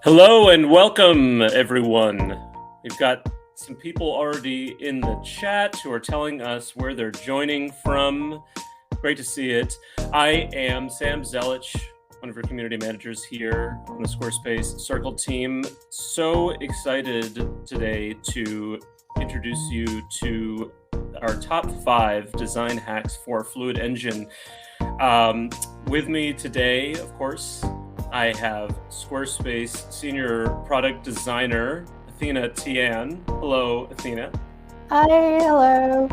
Hello and welcome, everyone. We've got some people already in the chat who are telling us where they're joining from. Great to see it. I am Sam Zelich, one of your community managers here on the Squarespace Circle team. So excited today to introduce you to our top 5 design hacks for Fluid Engine. With me today, of course, I have Squarespace Senior Product Designer, Athena Tian. Hello, Athena. Hi, hello.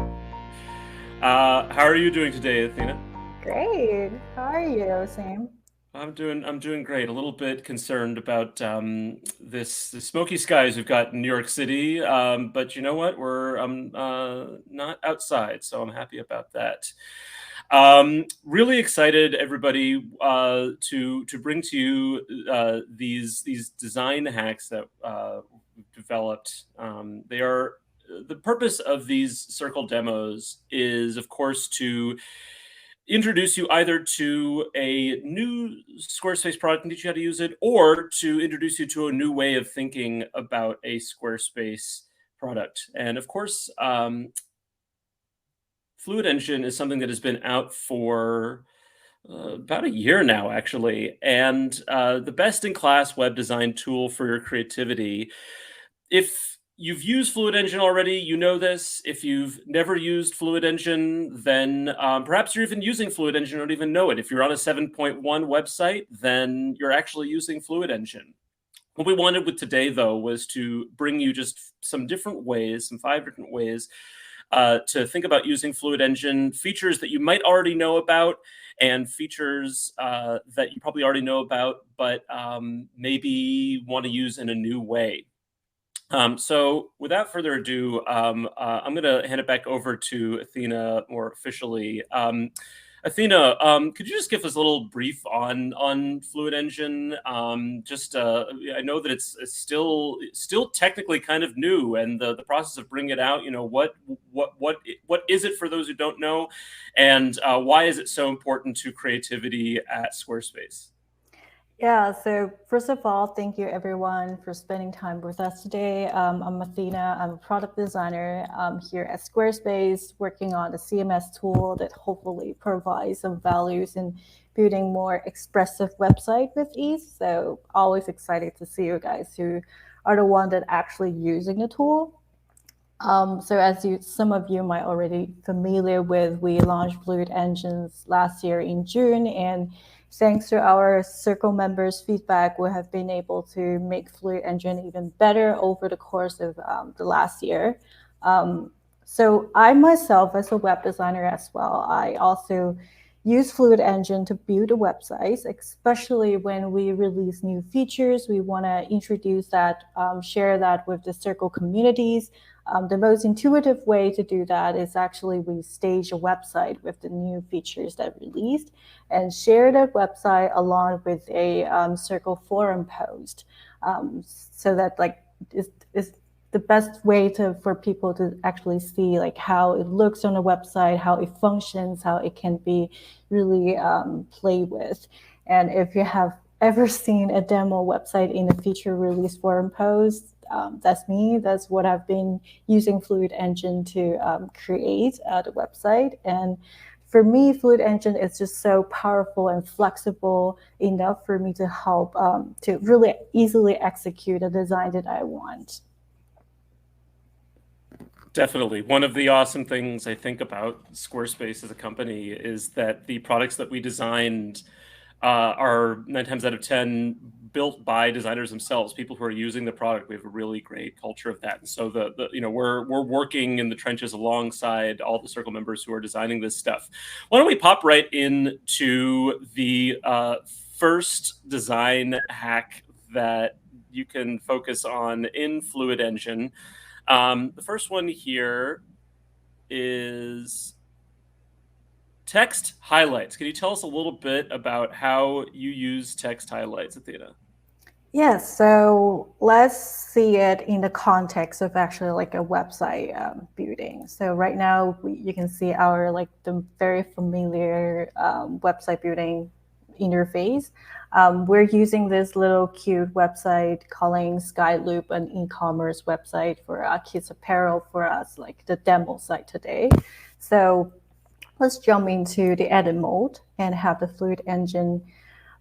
How are you doing today, Athena? Great. How are you, Sam? I'm doing great. A little bit concerned about the smoky skies we've got in New York City, but you know what? We're not outside, so I'm happy about that. Really excited, everybody, to bring to you these design hacks that we've developed. They are the purpose of these circle demos is, of course, to introduce you either to a new Squarespace product and teach you how to use it, or to introduce you to a new way of thinking about a Squarespace product. And of course, Fluid Engine is something that has been out for about a year now, actually, and the best-in-class web design tool for your creativity. If you've used Fluid Engine already, you know this. If you've never used Fluid Engine, then perhaps you're even using Fluid Engine and don't even know it. If you're on a 7.1 website, then you're actually using Fluid Engine. What we wanted with today, though, was to bring you just some different ways, some 5 different ways to think about using Fluid Engine, features that you might already know about, and features that you probably already know about, but maybe want to use in a new way. So without further ado, I'm going to hand it back over to Athena more officially. Athena, could you just give us a little brief on Fluid Engine? I know that it's still technically kind of new, and the process of bringing it out. You know, what is it for those who don't know, and why is it so important to creativity at Squarespace? Yeah, so first of all, thank you everyone for spending time with us today. I'm Athena. I'm a product designer here at Squarespace, working on a CMS tool that hopefully provides some values in building more expressive website with ease. So always excited to see you guys who are the one that actually using the tool. So as some of you might already familiar with, we launched Fluid Engines last year in June, and thanks to our Circle members' feedback, we have been able to make Fluid Engine even better over the course of the last year. So I myself, as a web designer as well, I also use Fluid Engine to build the websites, especially when we release new features. We want to introduce that, share that with the Circle communities. The most intuitive way to do that is actually we stage a website with the new features that released and share that website along with a Circle forum post, so that is the best way for people to actually see like how it looks on a website, how it functions, how it can be really played with. And if you have ever seen a demo website in a feature release forum post, that's me. That's what I've been using Fluid Engine to create the website. And for me, Fluid Engine is just so powerful and flexible enough for me to help to really easily execute a design that I want. Definitely. One of the awesome things I think about Squarespace as a company is that the products that we designed are 9 times out of 10 built by designers themselves, people who are using the product. We have a really great culture of that. And so we're working in the trenches alongside all the Circle members who are designing this stuff. Why don't we pop right into the first design hack that you can focus on in Fluid Engine. The first one here is text highlights. Can you tell us a little bit about how you use text highlights, Athena? Yes, so let's see it in the context of actually like a website building. So right now you can see our the very familiar website building interface. We're using this little cute website calling Skyloop, an e-commerce website for kids apparel for us, like the demo site today. So let's jump into the edit mode and have the Fluid Engine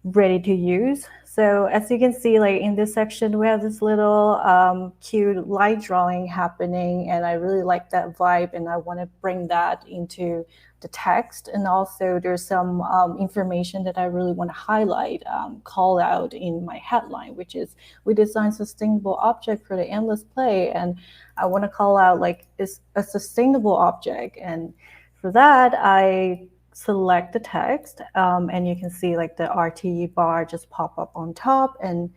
ready to use. So as you can see, like in this section, we have this little cute light drawing happening, and I really like that vibe, and I want to bring that into the text. And also there's some information that I really want to highlight, call out in my headline, which is we designed sustainable object for the endless play. And I want to call out like it's a sustainable object. And for that, I select the text, and you can see like the RTE bar just pop up on top, and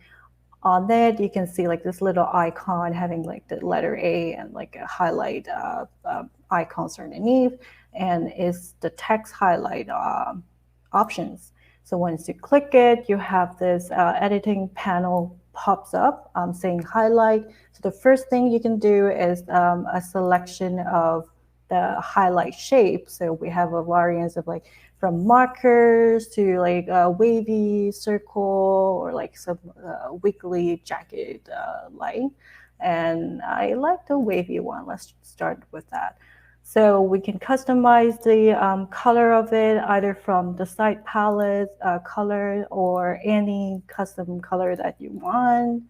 on that you can see like this little icon having like the letter A and like a highlight icons underneath, and is the text highlight options. So once you click it, you have this editing panel pops up saying highlight. So the first thing you can do is a selection of the highlight shape. So we have a variance of like from markers to like a wavy circle or like some wiggly jagged line. And I like the wavy one. Let's start with that. So we can customize the color of it either from the site palette color or any custom color that you want.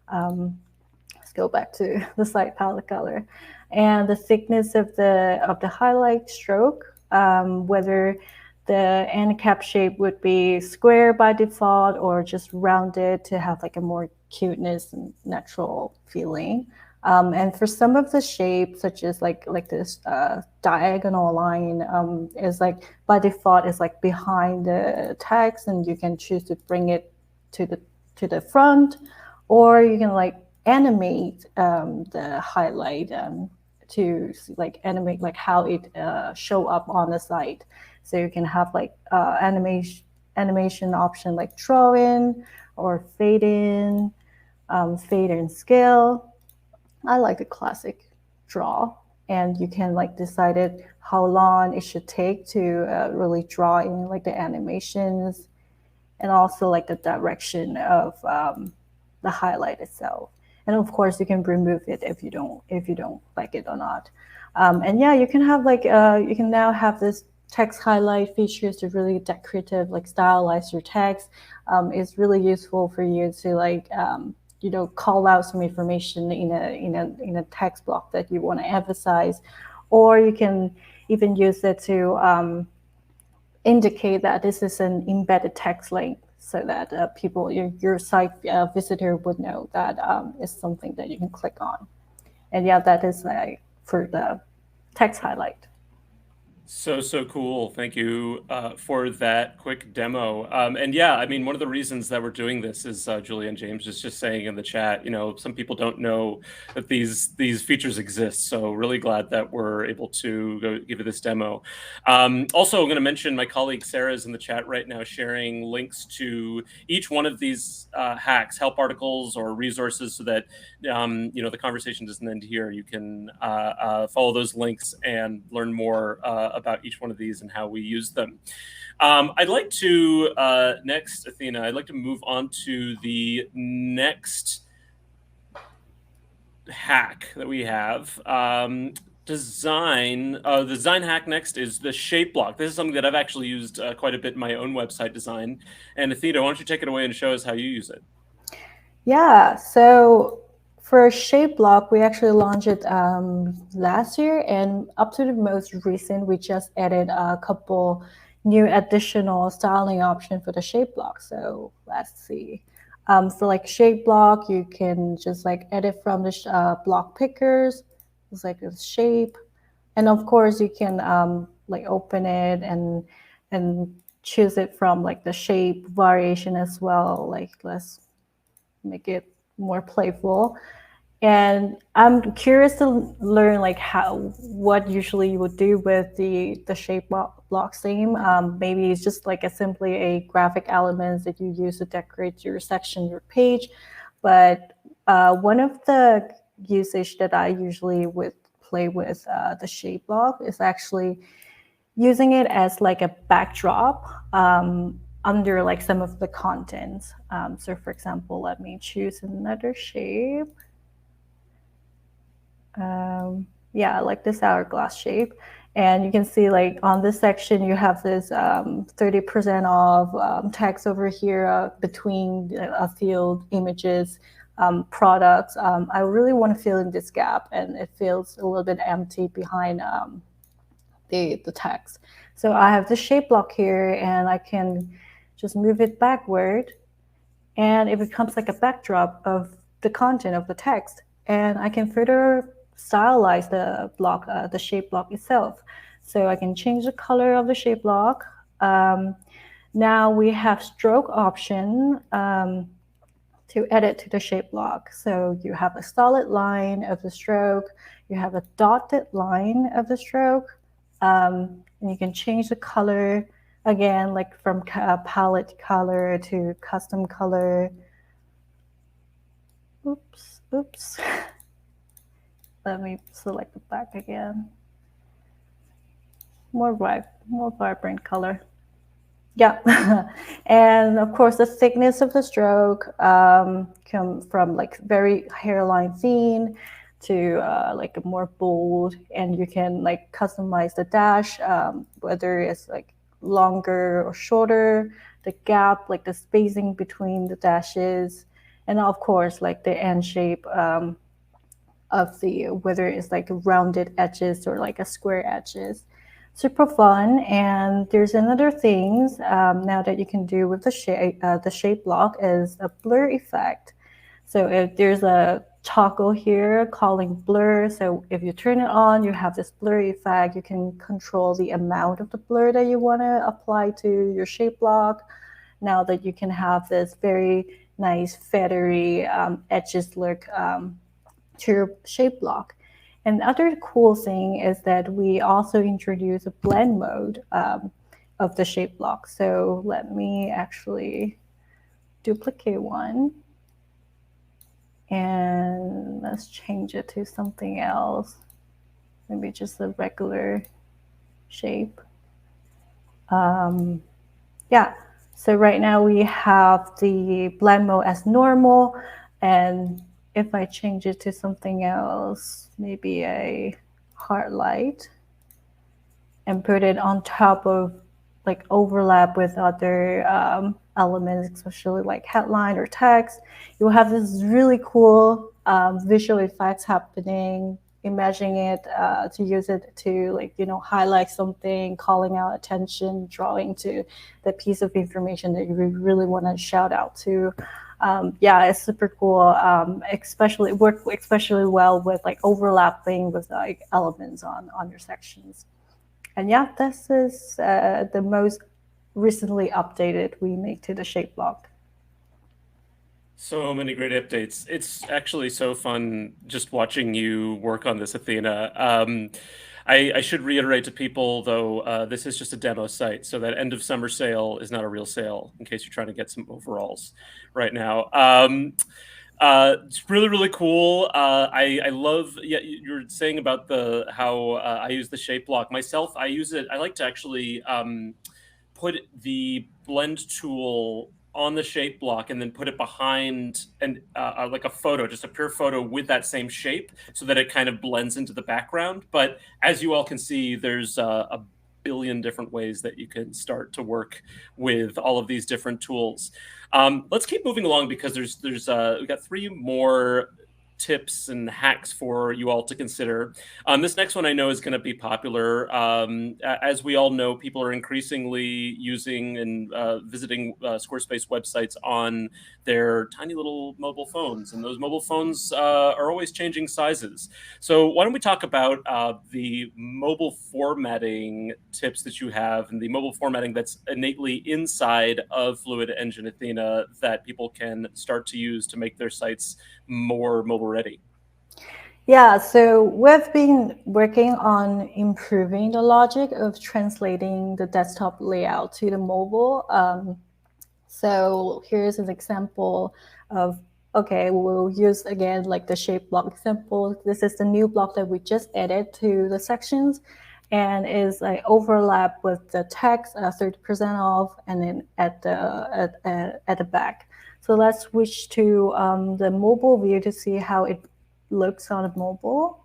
Let's go back to the site palette color. And the thickness of the highlight stroke, whether the end cap shape would be square by default or just rounded to have like a more cuteness and natural feeling. And for some of the shapes, such as like this diagonal line, is like by default is like behind the text, and you can choose to bring it to the front, or you can like animate the highlight to like animate like how it show up on the site. So you can have like animation option like draw in or fade in scale. I like the classic draw, and you can like decide it how long it should take to really draw in like the animations, and also like the direction of the highlight itself. And of course, you can remove it if you don't like it or not. And yeah, you can have like you can now have this text highlight features to really decorative, like stylize your text. It's really useful for you to like call out some information in a text block that you want to emphasize, or you can even use it to indicate that this is an embedded text link, so that people, your site visitor would know that is something that you can click on. And yeah, that is for the text highlight. So cool. Thank you for that quick demo. And yeah, I mean, one of the reasons that we're doing this is Julian James is just saying in the chat, some people don't know that these features exist. So really glad that we're able to go give you this demo. Also, I'm going to mention my colleague Sarah is in the chat right now sharing links to each one of these hacks, help articles or resources, so that the conversation doesn't end here. You can follow those links and learn more about each one of these and how we use them. I'd like to next, Athena, I'd like to move on to the next hack that we have. The design hack next is the shape block. This is something that I've actually used quite a bit in my own website design. And Athena, why don't you take it away and show us how you use it? Yeah, so for shape block, we actually launched it last year, and up to the most recent, we just added a couple new additional styling option for the shape block. So let's see. For like shape block, you can just like edit from the block pickers. It's like a shape, and of course you can like open it and choose it from like the shape variation as well. Like let's make it more playful. And I'm curious to learn like what usually you would do with the shape block theme. Maybe it's just like simply a graphic elements that you use to decorate your section, your page. But one of the usage that I usually would play with the shape block is actually using it as like a backdrop. under like some of the contents. So for example, let me choose another shape. Yeah, like this hourglass shape. And you can see like on this section, you have this 30% off text over here between a field, images, products. I really want to fill in this gap, and it feels a little bit empty behind the text. So I have the shape block here, and I can just move it backward, and it becomes like a backdrop of the content of the text. And I can further stylize the block, the shape block itself. So I can change the color of the shape block. Now we have stroke option to edit to the shape block. So you have a solid line of the stroke, you have a dotted line of the stroke, and you can change the color again, like from palette color to custom color. Oops. Let me select the back again. More vibrant color. Yeah. And of course, the thickness of the stroke come from like very hairline thin to like a more bold, and you can like customize the dash, whether it's like longer or shorter, the gap, like the spacing between the dashes, and of course like the end shape of the, whether it's like rounded edges or like a square edges. Super fun. And there's another things now that you can do with the shape block is a blur effect. So if there's a toggle here calling blur, so if you turn it on, you have this blur effect. You can control the amount of the blur that you want to apply to your shape block. Now that you can have this very nice feathery edges look to your shape block. And the other cool thing is that we also introduce a blend mode of the shape block. So let me actually duplicate one. And let's change it to something else. Maybe just a regular shape. Yeah, so right now we have the blend mode as normal. And if I change it to something else, maybe a hard light, and put it on top of like overlap with other elements, especially like headline or text, you'll have this really cool visual effects happening. Imagining it to use it to like, you know, highlight something, calling out attention, drawing to the piece of information that you really want to shout out to. Yeah, it's super cool. Especially work especially well with like overlapping with like elements on your sections. And yeah, this is the most recently updated we make to the shape block. So many great updates. It's actually so fun just watching you work on this, Athena. I should reiterate to people, though, this is just a demo site, so that end of summer sale is not a real sale, in case you're trying to get some overalls right now. It's really, really cool. I love, yeah, you're saying about the how I use the shape block. Myself, I use it, I like to actually put the blend tool on the shape block and then put it behind and like a photo, just a pure photo with that same shape, so that it kind of blends into the background. But as you all can see, there's a billion different ways that you can start to work with all of these different tools. Let's keep moving along, because we've got 3 more tips and hacks for you all to consider. This next one I know is going to be popular. As we all know, people are increasingly using and visiting Squarespace websites on their tiny little mobile phones, and those mobile phones are always changing sizes. So why don't we talk about the mobile formatting tips that you have, and the mobile formatting that's innately inside of Fluid Engine Athena that people can start to use to make their sites more mobile ready? Yeah, so we've been working on improving the logic of translating the desktop layout to the mobile. So here's an example of, okay, we'll use again like the shape block example. This is the new block that we just added to the sections. and is like overlap with the text 30% off, and then at the back. So let's switch to the mobile view to see how it looks on a mobile.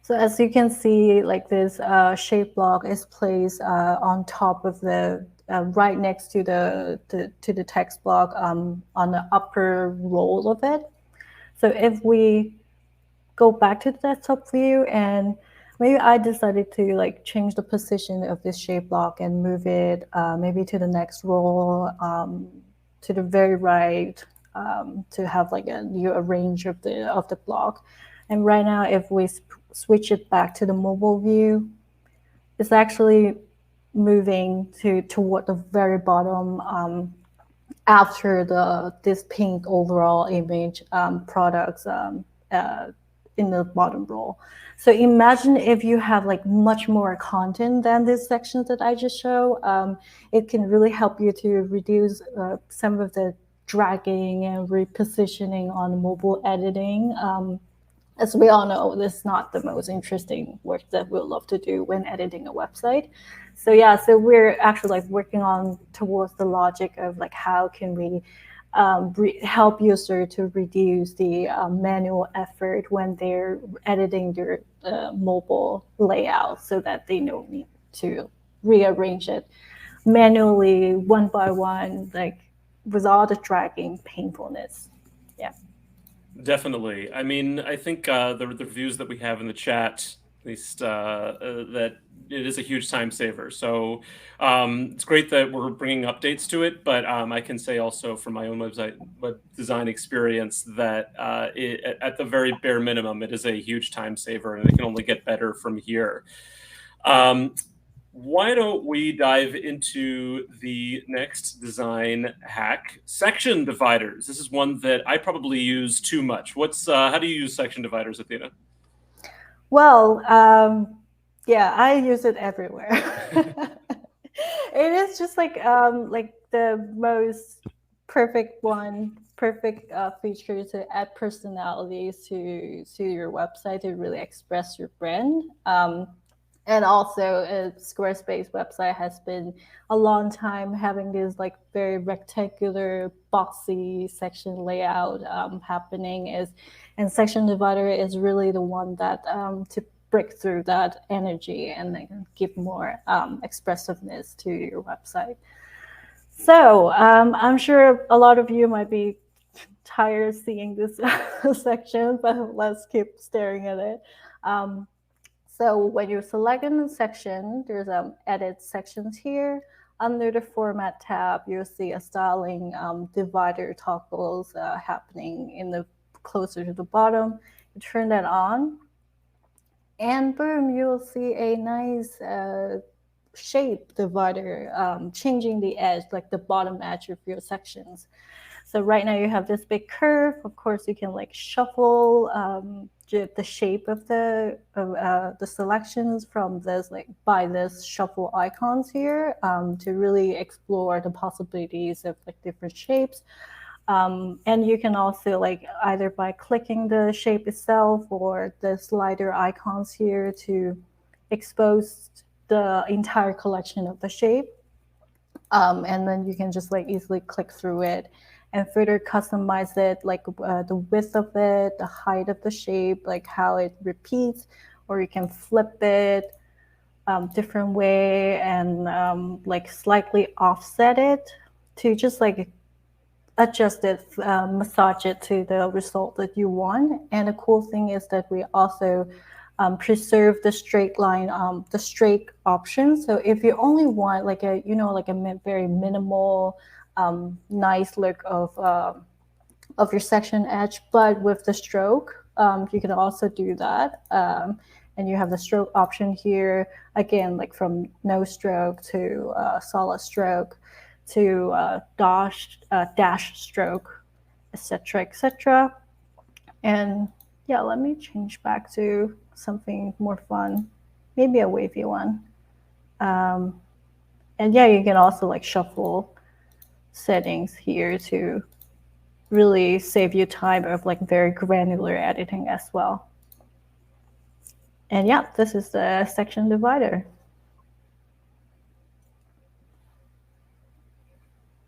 So as you can see, like this shape block is placed on top of the right next to the text block on the upper roll of it. So if we go back to the desktop view, and maybe I decided to like change the position of this shape block and move it maybe to the next row, to the very right, to have like a new range of the block. And right now, if we switch it back to the mobile view, it's actually moving toward the very bottom after this pink overall image products in the bottom row. So imagine if you have like much more content than this section that I just showed. It can really help you to reduce some of the dragging and repositioning on mobile editing. As we all know, this is not the most interesting work that we'll love to do when editing a website. So yeah, so we're actually like working on towards the logic of like how can we help user to reduce the manual effort when they're editing their mobile layout, so that they don't need to rearrange it manually one by one, like with all the dragging painfulness. Yeah. Definitely. I mean, I think the reviews that we have in the chat, at least that it is a huge time saver. So it's great that we're bringing updates to it, but I can say also from my own web design experience that at the very bare minimum, it is a huge time saver, and it can only get better from here. Why don't we dive into the next design hack, section dividers? This is one that I probably use too much. How do you use section dividers, Athena? Well, yeah, I use it everywhere. It is just like the most perfect feature to add personalities to your website to really express your brand. And also, Squarespace website has been a long time having this like very rectangular, boxy section layout happening. And section divider is really the one that to break through that energy and then give more expressiveness to your website. So I'm sure a lot of you might be tired seeing this section, but let's keep staring at it. So when you select a section, there's edit sections here. Under the format tab, you'll see a styling divider toggles happening in the closer to the bottom. You turn that on, and boom, you'll see a nice shape divider changing the edge, like the bottom edge of your sections. So right now you have this big curve. Of course, you can like shuffle the shape of the selections from this by this shuffle icons here to really explore the possibilities of like different shapes. And you can also like either by clicking the shape itself or the slider icons here to expose the entire collection of the shape. And then you can just like easily click through it and further customize it, like the width of it, the height of the shape, like how it repeats, or you can flip it different way and like slightly offset it to just like adjust it, massage it to the result that you want. And the cool thing is that we also preserve the straight line, the straight option. So if you only want like a, like a very minimal, nice look of your section edge, but with the stroke, you can also do that. And you have the stroke option here, again, like from no stroke to solid stroke to dash stroke, etc., etc. And yeah, let me change back to something more fun, maybe a wavy one. And yeah, you can also like shuffle settings here to really save you time of like very granular editing as well. And yeah, this is the section divider.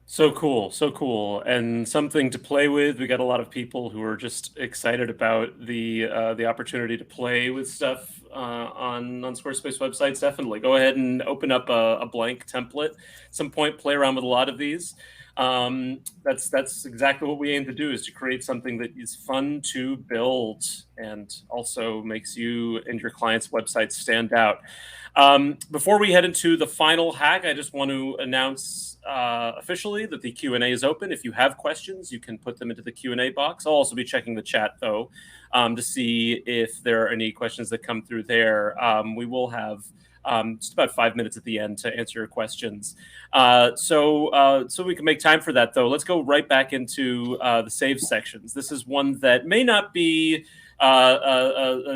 So cool, so cool, and something to play with. We got a lot of people who are just excited about the opportunity to play with stuff on Squarespace websites. Definitely go ahead and open up a blank template. At some point, play around with a lot of these. That's exactly what we aim to do, is to create something that is fun to build and also makes you and your clients' websites stand out. Before we head into the final hack, I just want to announce officially that the Q&A is open. If you have questions, you can put them into the Q&A box. I'll also be checking the chat, though, to see if there are any questions that come through there. We will have just about 5 minutes at the end to answer your questions. So we can make time for that, though. Let's go right back into the save sections. This is one that may not be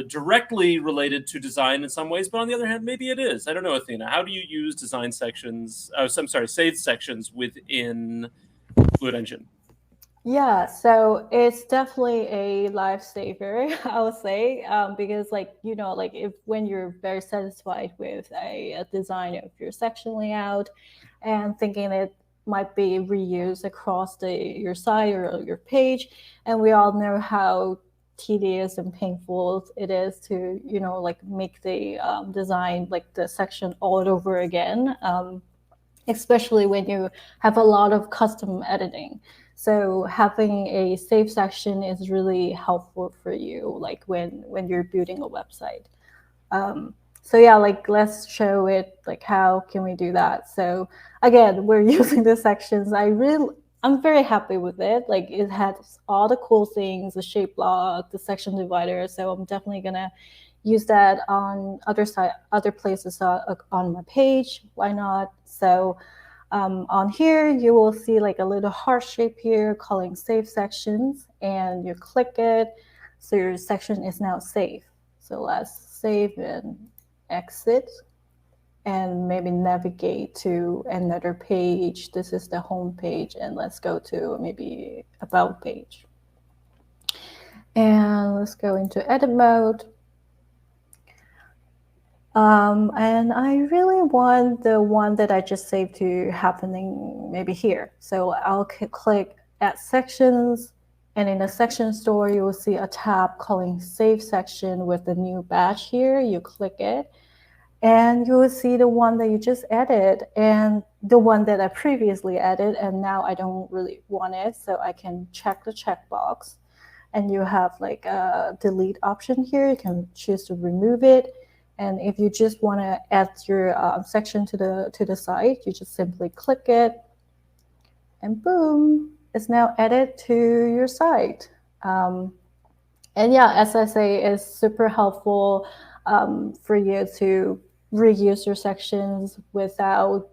directly related to design in some ways, but on the other hand, maybe it is. I don't know, Athena. How do you use design sections? I'm sorry, save sections within Fluid Engine? Yeah, so it's definitely a lifesaver, I would say, because like like if when you're very satisfied with a design of your section layout, and thinking it might be reused across your site or your page, and we all know how tedious and painful it is to like make the design, like the section all over again. Especially when you have a lot of custom editing. So having a save section is really helpful for you, like when you're building a website. So yeah, like let's show it, like how can we do that? So again, we're using the sections. I'm very happy with it. Like it has all the cool things, the shape block, the section divider. So I'm definitely gonna use that on other places on my page. Why not? So on here, you will see like a little heart shape here calling save sections, and you click it. So your section is now saved. So let's save and exit, and maybe navigate to another page. This is the home page, and let's go to maybe about page. And let's go into edit mode. And I really want the one that I just saved to happening maybe here. So I'll click add sections, and in the section store, you will see a tab calling save section with the new badge here. You click it, and you will see the one that you just added and the one that I previously added, and now I don't really want it. So I can check the checkbox, and you have like a delete option here. You can choose to remove it. And if you just want to add your section to the site, you just simply click it, and boom, it's now added to your site. And yeah, as I say, it's super helpful for you to reuse your sections without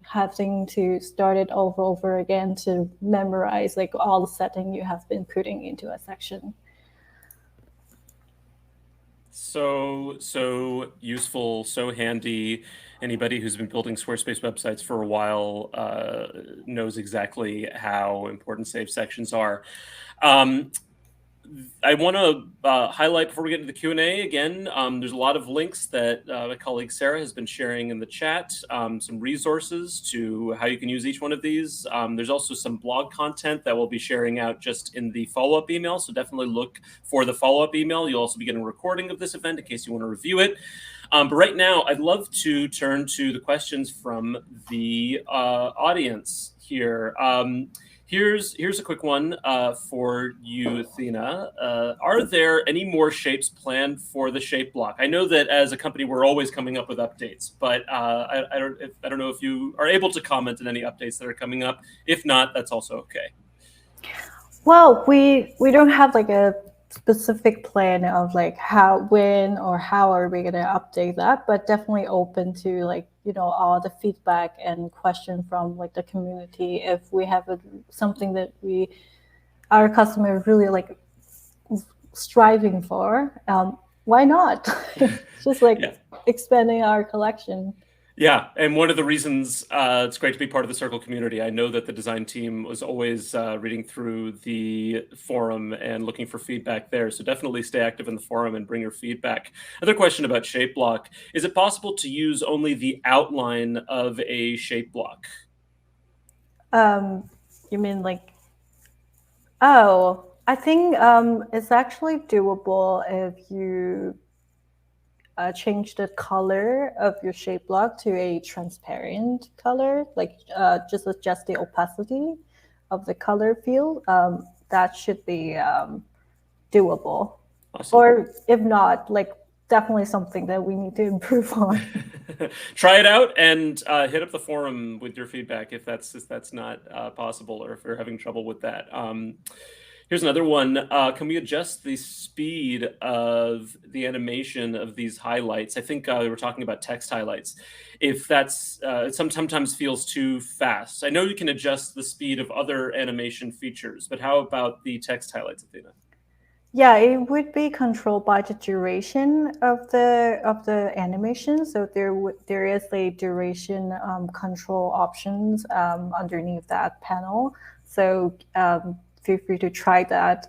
having to start it over again to memorize like all the setting you have been putting into a section. So useful, so handy. Anybody who's been building Squarespace websites for a while knows exactly how important save sections are. I want to highlight before we get into the Q&A again, there's a lot of links that my colleague Sarah has been sharing in the chat, some resources to how you can use each one of these. There's also some blog content that we'll be sharing out just in the follow-up email, so definitely look for the follow-up email. You'll also be getting a recording of this event in case you want to review it. But right now, I'd love to turn to the questions from the audience here. Here's a quick one for you, Athena. Are there any more shapes planned for the shape block? I know that as a company, we're always coming up with updates, but I don't know if you are able to comment on any updates that are coming up. If not, that's also okay. Well, we don't have like a specific plan of like when or how are we going to update that, but definitely open to like all the feedback and question from like the community. If we have something that our customer really like striving for, why not? Just like expanding our collection. Yeah, and one of the reasons it's great to be part of the Circle community. I know that the design team was always reading through the forum and looking for feedback there. So definitely stay active in the forum and bring your feedback. Another question about shape block: is it possible to use only the outline of a shape block? You mean like, oh, I think it's actually doable if you change the color of your shape block to a transparent color, like just adjust the opacity of the color field. That should be doable. Awesome. Or if not, like definitely something that we need to improve on. Try it out and hit up the forum with your feedback if that's not possible or if you're having trouble with that. Here's another one. Can we adjust the speed of the animation of these highlights? I think we were talking about text highlights. If that's it sometimes feels too fast. I know you can adjust the speed of other animation features, but how about the text highlights, Athena? Yeah, it would be controlled by the duration of the animation. So there is a duration control options underneath that panel. So feel free to try that.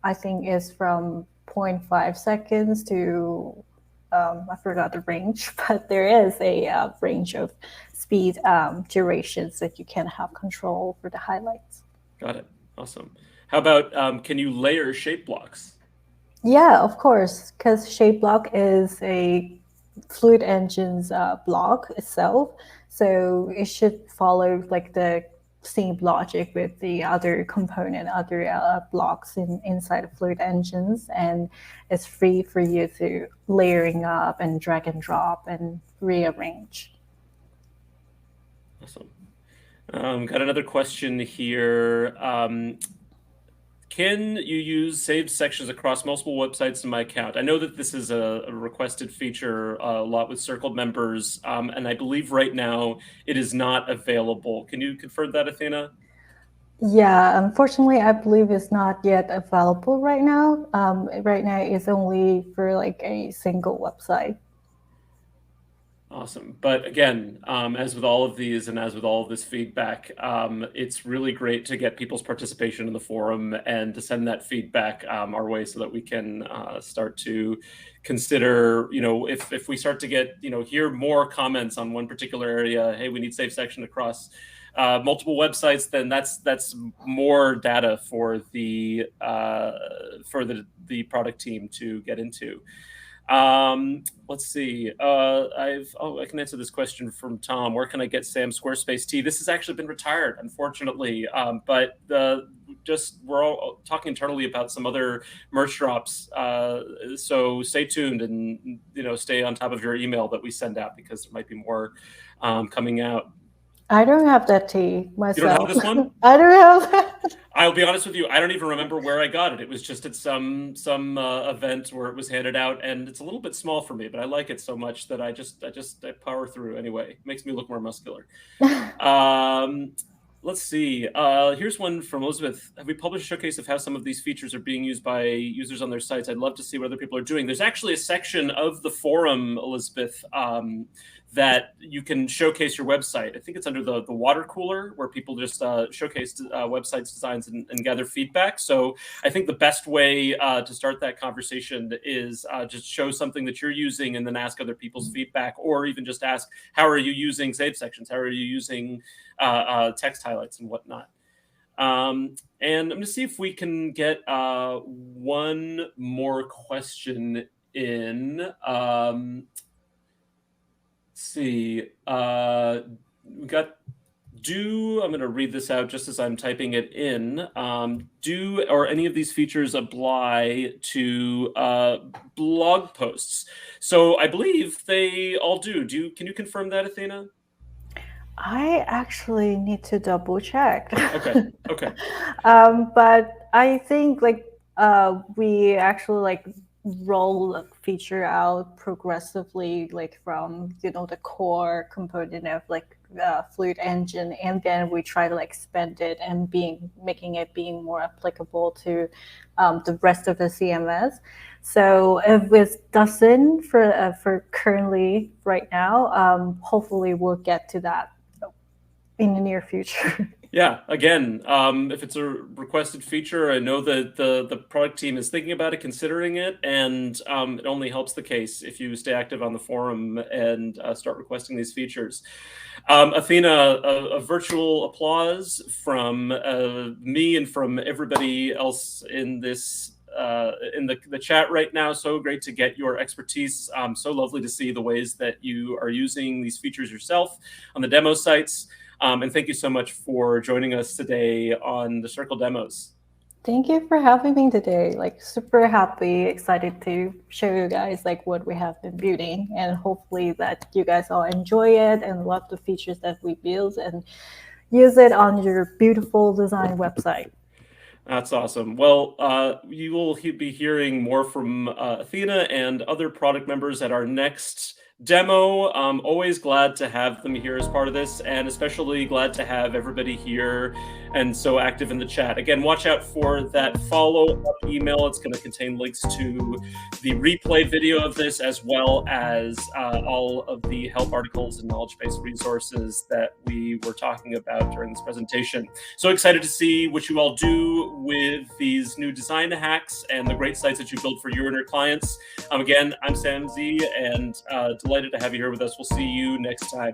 I think it's from zero point 0.5 seconds to I forgot the range, but there is a range of speed durations that you can have control over the highlights. Got it. Awesome. How about can you layer shape blocks? Yeah, of course, because shape block is a fluid engine's block itself, so it should follow like the same logic with the other component, other blocks inside of fluid engines, and it's free for you to layering up and drag and drop and rearrange. Awesome. Got another question here. Can you use saved sections across multiple websites in my account? I know that this is a requested feature a lot with Circle members, and I believe right now it is not available. Can you confirm that, Athena? Yeah, unfortunately, I believe it's not yet available right now. Right now, it's only for like a single website. Awesome. But again, as with all of these and as with all of this feedback, it's really great to get people's participation in the forum and to send that feedback our way so that we can start to consider, if we start to get, hear more comments on one particular area, hey, we need safe section across multiple websites, then that's more data for the product team to get into. Let's see. I can answer this question from Tom. Where can I get Sam's Squarespace tee? This has actually been retired, unfortunately. But we're all talking internally about some other merch drops. So stay tuned and stay on top of your email that we send out because there might be more coming out. I don't have that tea You don't have myself. this one? I don't have that. I'll be honest with you. I don't even remember where I got it. It was just at some event where it was handed out, and it's a little bit small for me, but I like it so much that I power through anyway. It makes me look more muscular. Let's see. Here's one from Elizabeth. Have we published a showcase of how some of these features are being used by users on their sites? I'd love to see what other people are doing. There's actually a section of the forum, Elizabeth, that you can showcase your website. I think it's under the water cooler where people just showcase websites designs and gather feedback. So I think the best way to start that conversation is just show something that you're using and then ask other people's feedback, or even just ask, how are you using save sections? How are you using text highlights and whatnot? And I'm going to see if we can get one more question in. See, we got I'm going to read this out just as I'm typing it in. Or any of these features apply to blog posts? So I believe they all do. Can you confirm that, Athena? I actually need to double check. Okay. But I think like we actually like roll a feature out progressively, like from the core component of like Fluid Engine, and then we try to like expand it and making it being more applicable to the rest of the CMS. So if it doesn't for currently right now, hopefully we'll get to that in the near future. Yeah, again, if it's a requested feature, I know that the product team is thinking about it, considering it, and it only helps the case if you stay active on the forum and start requesting these features. Athena, a virtual applause from me and from everybody else in this in the chat right now. So great to get your expertise. So lovely to see the ways that you are using these features yourself on the demo sites. And thank you so much for joining us today on the Circle Demos. Thank you for having me today. Like super happy, excited to show you guys like what we have been building, and hopefully that you guys all enjoy it and love the features that we build and use it on your beautiful design website. That's awesome. Well, you will be hearing more from Athena and other product members at our next demo. Always glad to have them here as part of this, and especially glad to have everybody here and so active in the chat. Again, watch out for that follow-up email. It's going to contain links to the replay video of this, as well as all of the help articles and knowledge-based resources that we were talking about during this presentation. So excited to see what you all do with these new design hacks and the great sites that you build for you and your clients. Again, I'm Sam Z, and delighted to have you here with us. We'll see you next time.